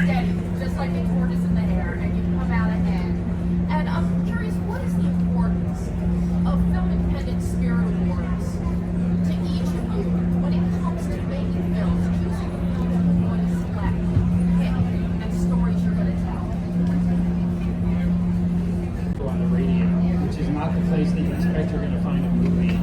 steady, just like the tortoise in the hare, and you come out ahead. And I'm curious, what is the importance of Film Independent Spirit Awards to each of you when it comes to making films, choosing the film you're going to select, pick, and stories you're going to tell? On the radio, which is not the place that you expect you're going to find a movie.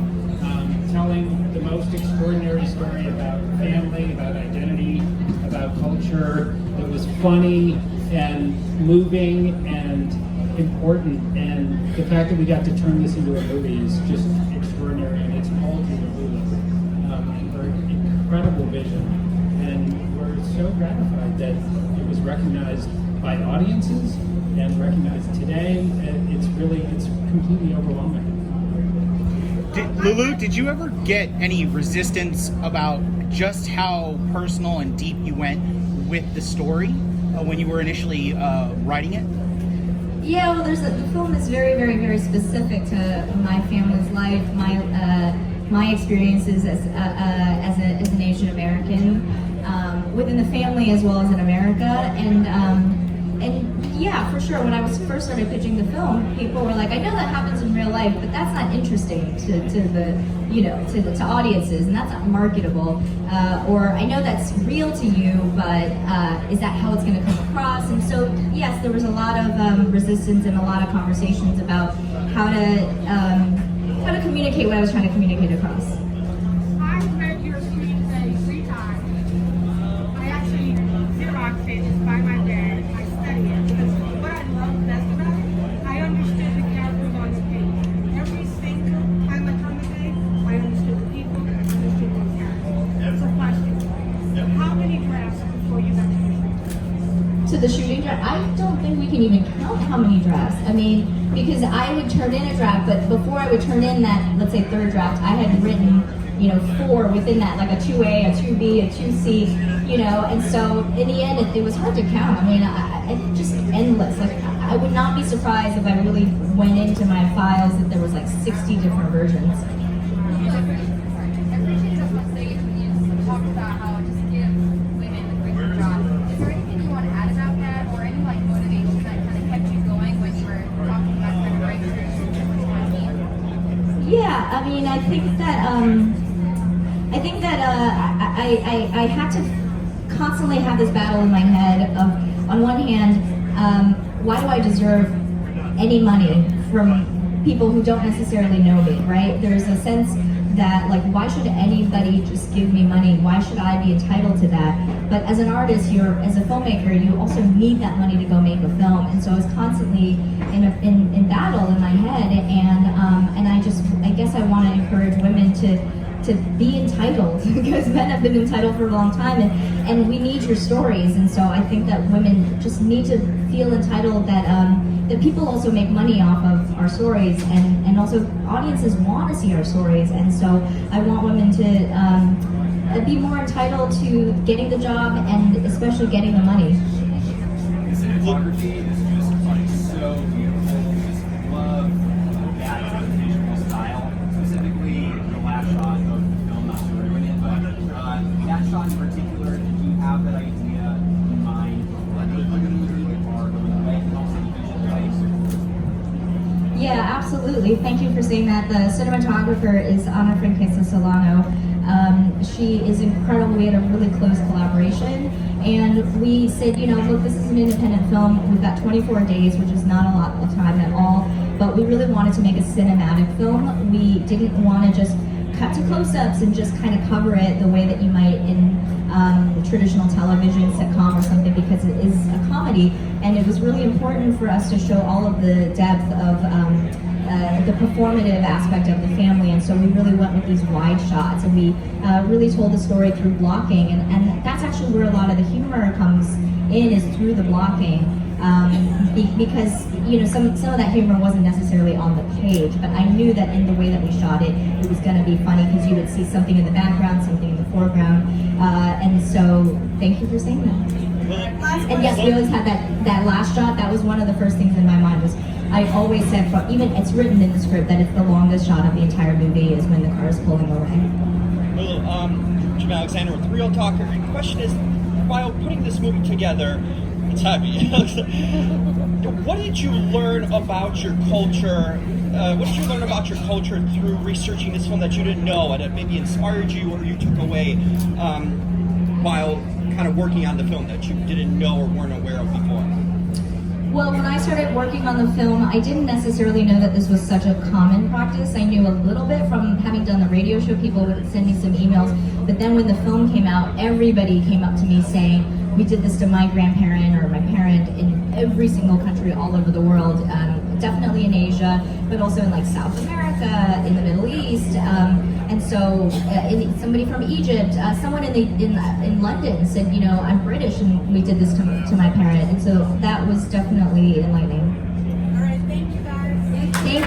Telling the most extraordinary story about family, about identity, about culture that was funny and moving and important. And the fact that we got to turn this into a movie is just extraordinary, and it's all due to Lulu and her incredible vision. And we're so gratified that it was recognized by audiences and recognized today. It's completely overwhelming. Lulu, did you ever get any resistance about just how personal and deep you went with the story when you were initially writing it? Yeah, well, the film is very, very, very specific to my family's life, my experiences as an Asian American within the family as well as in America, and yeah, for sure. When I first started pitching the film, people were like, "I know that happens in real life, but that's not interesting to audiences, and that's not marketable." Or I know that's real to you, but is that how it's going to come across? And so, yes, there was a lot of resistance and a lot of conversations about how to communicate what I was trying to communicate across. I read your screenplay 3 times. I actually Xeroxed it just by my bed. I studied it because what I love best about it, I understood the characters on the page. Every single time I turned the page, I understood the people, I understood the characters. So question, how many drafts before you got to the shooting? To the shooting draft, I don't think we can even count how many drafts. I mean, because I would turn in a draft, but before I would turn in that, let's say, 3rd draft, I had written 4 within that, like a 2A, a 2B, a 2C, and so in the end, it was hard to count. I mean, I just endless. Like, I would not be surprised if I really went into my files that there was like 60 different versions. Talked about how it just gives women a great job. Is there anything you want to add about that, or any motivations that kind of kept you going when you were talking about kind of breakthroughs in 2019? Yeah, I mean, I think that I had to constantly have this battle in my head of, on one hand, why do I deserve any money from people who don't necessarily know me, right? There's a sense that, like, why should anybody just give me money? Why should I be entitled to that? But as an artist, as a filmmaker, you also need that money to go make a film. And so I was constantly in battle in my head, and I guess I want to encourage women to be entitled, because men have been entitled for a long time, and we need your stories. And so I think that women just need to feel entitled that people also make money off of our stories, and also audiences want to see our stories. And so I want women to be more entitled to getting the job, and especially getting the money. The cinematography is just like so beautiful. Just love that visual style. Specifically, the last shot of the film, not to ruin it, but that shot in particular, did you have that idea in mind? Like, the movie or the way it also Yeah, absolutely. Thank you for saying that. The cinematographer is Ana Franquesa Solano. She is incredible. We had a really close collaboration, and we said, look, this is an independent film. We've got 24 days, which is not a lot of time at all, but we really wanted to make a cinematic film. We didn't want to just cut to close-ups and just kind of cover it the way that you might in traditional television sitcom or something, because it is a comedy, and it was really important for us to show all of the depth of the performative aspect of the family. And so we really went with these wide shots, and we really told the story through blocking, and that's actually where a lot of the humor comes in, is through the blocking. Because some of that humor wasn't necessarily on the page, but I knew that in the way that we shot it, it was going to be funny, because you would see something in the background, something in the foreground, and so thank you for saying that. And yes, we always had that last shot. That was one of the first things in my mind. Was I always said, even it's written in the script, that it's the longest shot of the entire movie is when the car is pulling away. Well, Jim Alexander with Real Talker. The question is, while putting this movie together, it's heavy. What did you learn about your culture? What did you learn about your culture through researching this film that you didn't know and it maybe inspired you or you took away while kind of working on the film that you didn't know or weren't aware of before? Well, when I started working on the film, I didn't necessarily know that this was such a common practice. I knew a little bit from having done the radio show. People would send me some emails. But then when the film came out, everybody came up to me saying, we did this to my grandparent or my parent in every single country all over the world. Definitely in Asia, but also in like South America, in the Middle East. And so somebody from Egypt, someone in London said, you know, I'm British and we did this to my parent. And so that was definitely enlightening.